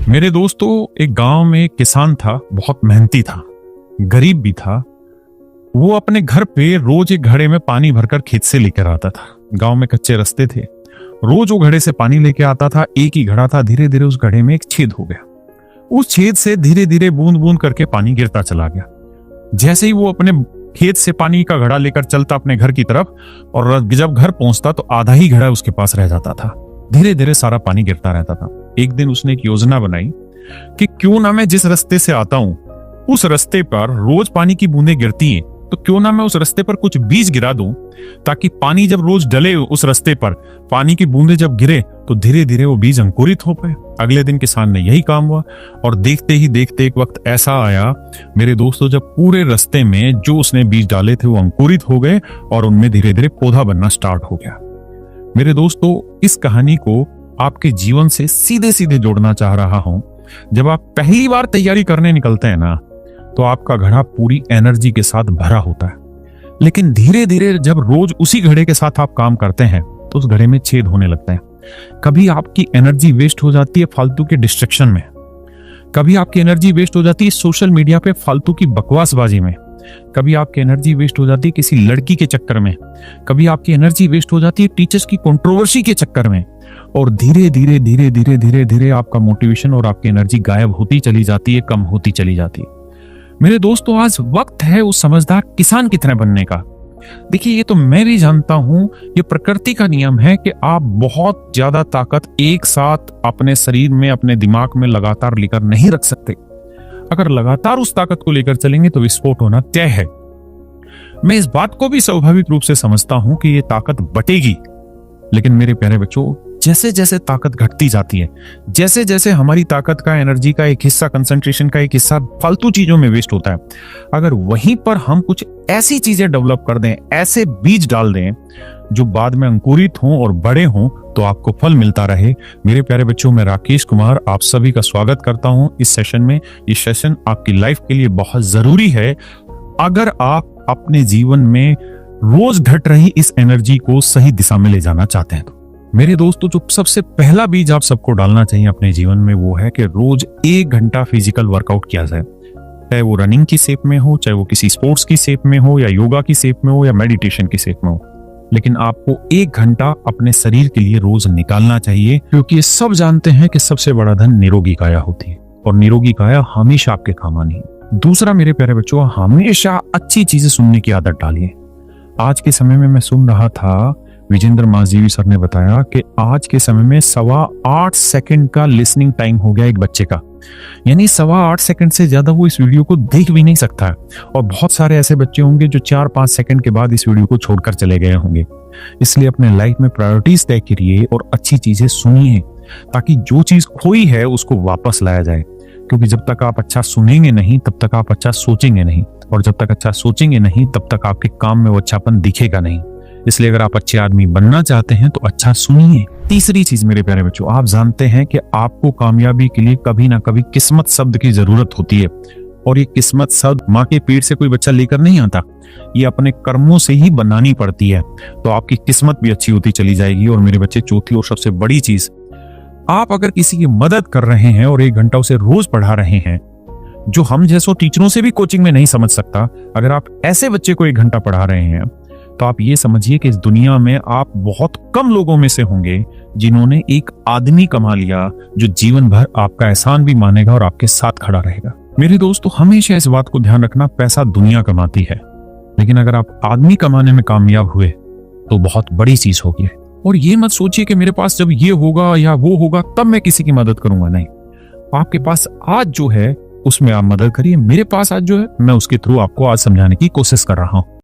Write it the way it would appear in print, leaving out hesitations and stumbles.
मेरे दोस्तों, एक गांव में एक किसान था, बहुत मेहनती था, गरीब भी था। वो अपने घर पे रोज एक घड़े में पानी भरकर खेत से लेकर आता था। गांव में कच्चे रास्ते थे, रोज वो घड़े से पानी लेके आता था। एक ही घड़ा था, धीरे धीरे उस घड़े में एक छेद हो गया। उस छेद से धीरे धीरे बूंद बूंद करके पानी गिरता चला गया। जैसे ही वो अपने खेत से पानी का घड़ा लेकर चलता अपने घर की तरफ, और जब घर पहुंचता तो आधा ही घड़ा उसके पास रह जाता था। धीरे धीरे सारा पानी गिरता रहता था। एक दिन उसने एक योजना बनाई कि क्यों ना मैं जिस रास्ते से आता हूं उस रास्ते पर रोज पानी की बूंदें गिरती हैं, तो क्यों ना मैं उस रास्ते पर कुछ बीज गिरा दूं, ताकि पानी जब रोज डले उस रास्ते पर, पानी की बूंदें जब गिरे तो धीरे धीरे वो बीज अंकुरित हो पाए। अगले दिन किसान ने यही काम हुआ, और देखते ही देखते एक वक्त ऐसा आया मेरे दोस्तों, जब पूरे रास्ते में जो उसने बीज डाले थे वो अंकुरित हो गए और उनमें धीरे धीरे पौधा बनना स्टार्ट हो गया। मेरे दोस्तों, इस कहानी को आपके जीवन से सीधे सीधे जोड़ना चाह रहा हूं। जब आप पहली बार तैयारी करने निकलते हैं ना, तो आपका घड़ा पूरी एनर्जी के साथ भरा होता है, लेकिन धीरे धीरे जब रोज उसी घड़े के साथ आप काम करते हैं तो उस घड़े में छेद होने लगते हैं। कभी आपकी एनर्जी वेस्ट हो जाती है फालतू के डिस्ट्रैक्शन में, कभी आपकी एनर्जी वेस्ट हो जाती है सोशल मीडिया पे फालतू की बकवासबाजी में, कभी आपकी एनर्जी वेस्ट हो जाती है किसी लड़की के चक्कर में, कभी आपकी एनर्जी वेस्ट हो जाती है टीचर्स की कंट्रोवर्सी के चक्कर में, और धीरे धीरे धीरे धीरे धीरे धीरे आपका मोटिवेशन और आपकी एनर्जी गायब होती चली जाती है, कम होती चली जाती है। मेरे दोस्तों, आज वक्त है उस समझदार किसान की तरह बनने का। देखिए, ये तो मैं भी जानता हूं, ये प्रकृति का नियम है कि आप बहुत ज्यादा ताकत एक साथ अपने शरीर में, अपने दिमाग में लगातार लेकर नहीं रख सकते। अगर लगातार उस ताकत को लेकर चलेंगे तो विस्फोट होना तय है। मैं इस बात को भी स्वाभाविक रूप से समझता हूं कि ये ताकत बटेगी, लेकिन मेरे प्यारे बच्चों, जैसे जैसे ताकत घटती जाती है, जैसे जैसे हमारी ताकत का, एनर्जी का एक हिस्सा, कंसंट्रेशन का एक हिस्सा फालतू चीजों में वेस्ट होता है, अगर वहीं पर हम कुछ ऐसी चीजें डेवलप कर दें, ऐसे बीज डाल दें जो बाद में अंकुरित हों और बड़े हों, तो आपको फल मिलता रहे। मेरे प्यारे बच्चों, मैं राकेश कुमार आप सभी का स्वागत करता हूं इस सेशन में। ये सेशन आपकी लाइफ के लिए बहुत जरूरी है अगर आप अपने जीवन में रोज घट रही इस एनर्जी को सही दिशा में ले जाना चाहते हैं। तो मेरे दोस्तों, जो सबसे पहला बीज आप सबको डालना चाहिए अपने जीवन में, वो है कि रोज 1 घंटा फिजिकल वर्कआउट किया जाए। चाहे वो रनिंग की शेप में हो, चाहे वो किसी स्पोर्ट्स की शेप में हो, या योगा की शेप में हो, या मेडिटेशन की शेप में हो, लेकिन आपको 1 घंटा अपने शरीर के लिए रोज निकालना चाहिए, क्योंकि ये सब जानते हैं कि सबसे बड़ा धन निरोगी काया होती है, और निरोगी काया हमेशा आपके काम आनी है। दूसरा, मेरे प्यारे बच्चों, हमेशा अच्छी चीजें सुनने की आदत डालिए। आज के समय में मैं सुन रहा था, विजेंद्र माजीवी सर ने बताया कि आज के समय में 8.25 सेकंड का लिसनिंग टाइम हो गया एक बच्चे का, यानी 8.25 सेकंड से ज्यादा वो इस वीडियो को देख भी नहीं सकता है। और बहुत सारे ऐसे बच्चे होंगे जो 4-5 सेकंड के बाद इस वीडियो को छोड़कर चले गए होंगे। इसलिए अपने लाइफ में प्रायोरिटीज तय करिए और अच्छी चीजें सुनिए, ताकि जो चीज खोई है उसको वापस लाया जाए। क्योंकि जब तक आप अच्छा सुनेंगे नहीं, तब तक आप अच्छा सोचेंगे नहीं, और जब तक अच्छा सोचेंगे नहीं, तब तक आपके काम में वो अच्छापन दिखेगा नहीं। इसलिए अगर आप अच्छे आदमी बनना चाहते हैं तो अच्छा सुनिए। तीसरी चीज मेरे प्यारे बच्चों, आप जानते हैं कि आपको कामयाबी के लिए कभी ना कभी किस्मत शब्द की जरूरत होती है, और ये किस्मत शब्द माँ के पेट से कोई बच्चा लेकर नहीं आता, ये अपने कर्मों से ही बनानी पड़ती है। तो आपकी किस्मत भी अच्छी होती चली जाएगी। और मेरे बच्चे, चौथी और सबसे बड़ी चीज, आप अगर किसी की मदद कर रहे हैं और 1 घंटा उसे रोज पढ़ा रहे हैं, जो हम जैसो टीचरों से भी कोचिंग में नहीं समझ सकता, अगर आप ऐसे बच्चे को 1 घंटा पढ़ा रहे हैं, तो आप ये समझिए कि इस दुनिया में आप बहुत कम लोगों में से होंगे जिन्होंने एक आदमी कमा लिया जो जीवन भर आपका एहसान भी मानेगा और आपके साथ खड़ा रहेगा। मेरे दोस्तों, हमेशा इस बात को ध्यान रखना, पैसा दुनिया कमाती है, लेकिन अगर आप आदमी कमाने में कामयाब हुए तो बहुत बड़ी चीज होगी। और ये मत सोचिए कि मेरे पास जब ये होगा या वो होगा तब मैं किसी की मदद करूंगा। नहीं, आपके पास आज जो है उसमें आप मदद करिए। मेरे पास आज जो है, मैं उसके थ्रू आपको आज समझाने की कोशिश कर रहा हूं।